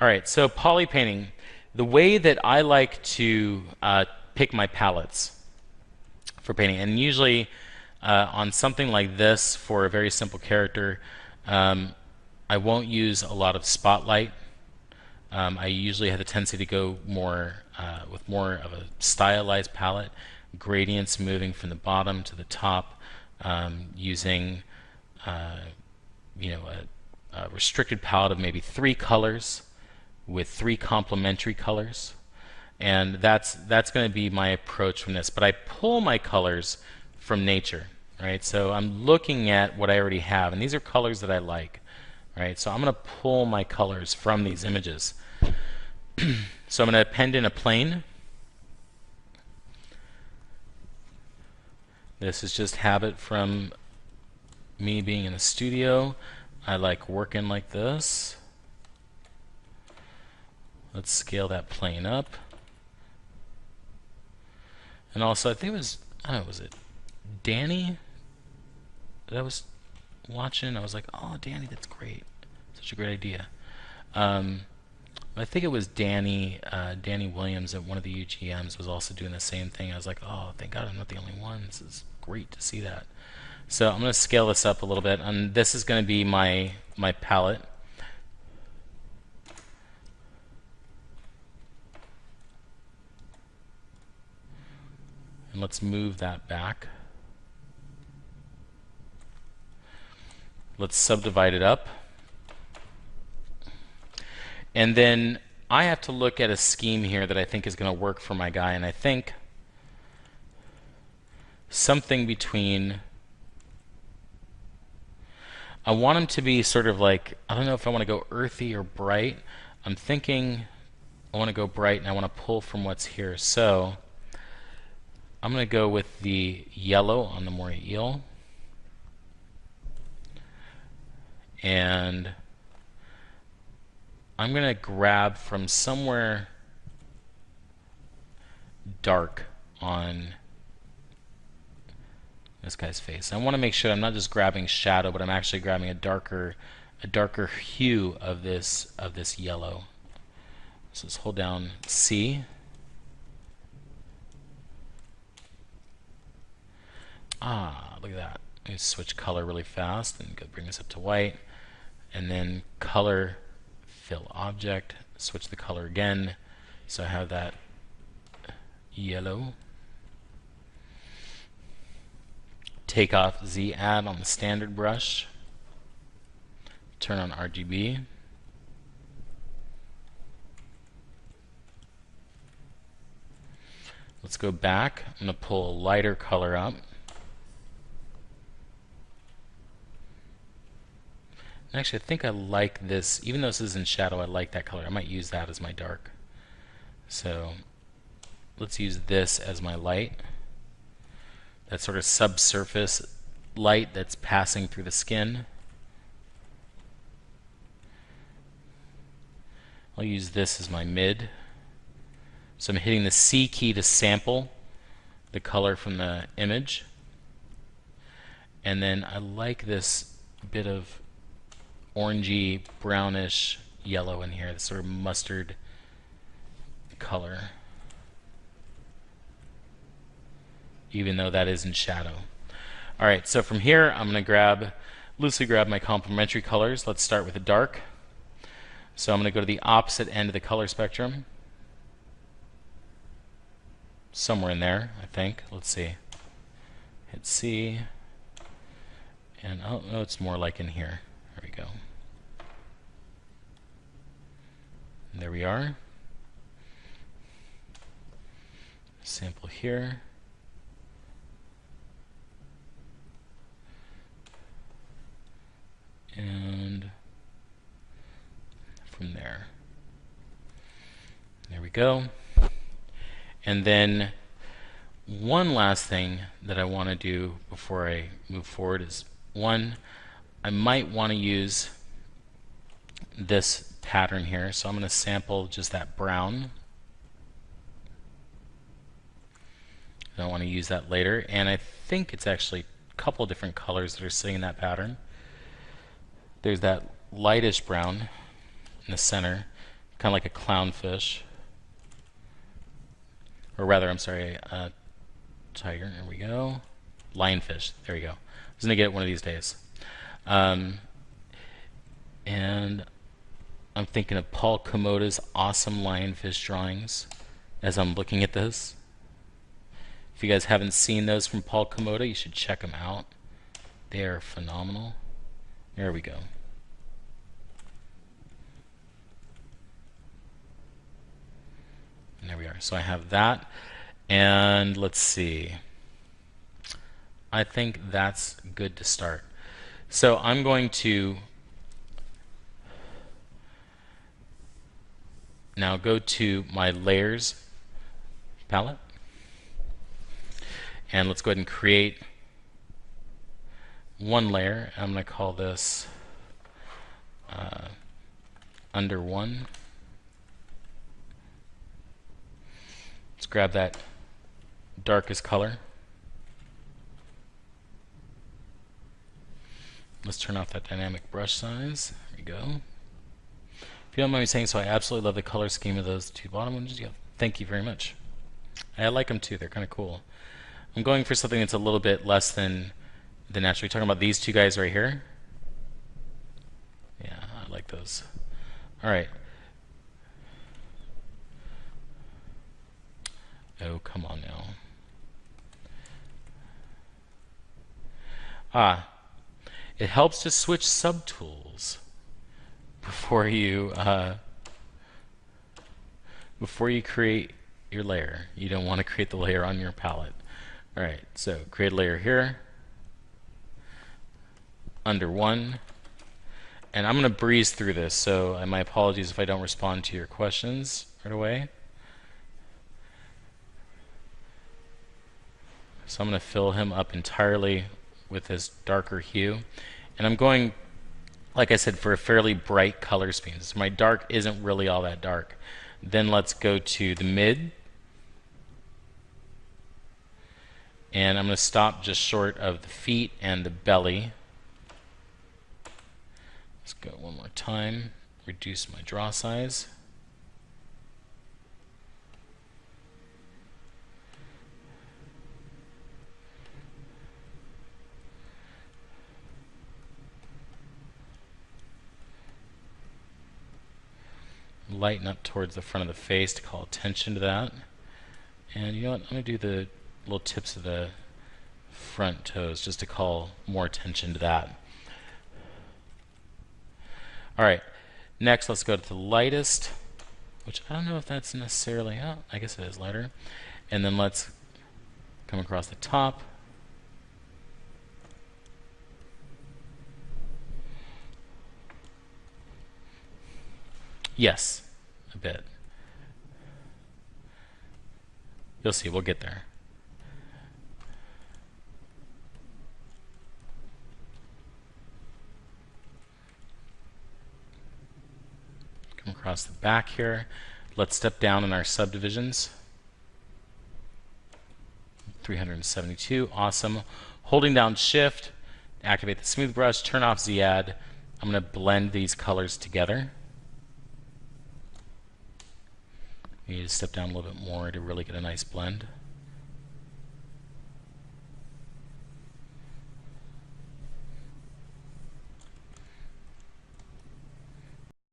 All right, so poly painting. The way that I like to pick my palettes for painting, and usually on something like this for a very simple character, um, I won't use a lot of spotlight. I usually have the tendency to go more with more of a stylized palette, gradients moving from the bottom to the top, using uh, a restricted palette of maybe 3 colors with 3 complementary colors, and that's going to be my approach from this. But I pull my colors from nature, right? So I'm looking at what I already have, and these are colors that I like, right? So I'm going to pull my colors from these images. So I'm going to append in a plane. This is just habit from me being in the studio. I like working like this. Let's scale that plane up. And also, I think it was, I don't know, was it Danny that I was watching? I was like, oh, Danny, that's great. Such a great idea. I think it was Danny Williams at one of the UGMs was also doing the same thing. I was like, oh, thank God I'm not the only one. This is great to see that. So I'm going to scale this up a little bit, and this is going to be my palette. And let's move that back. Let's subdivide it up. And then I have to look at a scheme here that I think is going to work for my guy, and I think something between, I want him to be sort of like, I don't know if I want to go earthy or bright. I'm thinking I want to go bright, and I want to pull from what's here. So I'm going to go with the yellow on the moray eel, and I'm going to grab from somewhere dark on this guy's face. I want to make sure I'm not just grabbing shadow, but I'm actually grabbing a darker hue of this yellow. So let's hold down C. Look at that. Let me switch color really fast and go bring this up to white, and then color, fill object, switch the color again, so I have that yellow. Take off Z add on the standard brush, turn on RGB, let's go back. I'm going to pull a lighter color up. Actually, I think I like this, even though this is in shadow, I like that color. I might use that as my dark. So let's use this as my light. That sort of subsurface light that's passing through the skin. I'll use this as my mid. So I'm hitting the C key to sample the color from the image. And then I like this bit of orangey, brownish yellow in here, this sort of mustard color, even though that is in shadow. Alright, so from here I'm going to loosely grab my complementary colors. Let's start with the dark. So I'm going to go to the opposite end of the color spectrum. Somewhere in there, I think. Let's see. Hit C. And oh no, it's more like in here. There we go. And there we are. Sample here. And from there. There we go. And then one last thing that I want to do before I move forward is, one, I might want to use this pattern here. So I'm going to sample just that brown. I want to use that later. And I think it's actually a couple of different colors that are sitting in that pattern. There's that lightish brown in the center, kind of like a clownfish. Or rather, I'm sorry, tiger. There we go. Lionfish. There we go. I was going to get it one of these days. And I'm thinking of Paul Komoda's awesome lionfish drawings as I'm looking at this. If you guys haven't seen those from Paul Komoda, you should check them out. They are phenomenal. There we go. And there we are. So I have that. And let's see. I think that's good to start. So I'm going to now go to my layers palette. And let's go ahead and create one layer. I'm going to call this under one. Let's grab that darkest color. Let's turn off that dynamic brush size. There we go. If you don't mind me saying so, I absolutely love the color scheme of those two bottom ones. Yeah, thank you very much. I like them too. They're kind of cool. I'm going for something that's a little bit less than natural. You're talking about these two guys right here? Yeah, I like those. All right. Oh, come on now. It helps to switch subtools before you create your layer. You don't want to create the layer on your palette. All right, so create a layer here, under one, and I'm going to breeze through this. So my apologies if I don't respond to your questions right away. So I'm going to fill him up entirely with this darker hue. And I'm going, like I said, for a fairly bright color scheme. So my dark isn't really all that dark. Then let's go to the mid. And I'm going to stop just short of the feet and the belly. Let's go one more time. Reduce my draw size. Lighten up towards the front of the face to call attention to that. And you know what? I'm going to do the little tips of the front toes just to call more attention to that. Alright, next let's go to the lightest, which I don't know if that's necessarily, oh, I guess it is lighter. And then let's come across the top. Yes, a bit. You'll see, we'll get there. Come across the back here. Let's step down in our subdivisions. 372, awesome. Holding down Shift, activate the smooth brush, turn off Z-Add. I'm going to blend these colors together. You need to step down a little bit more to really get a nice blend.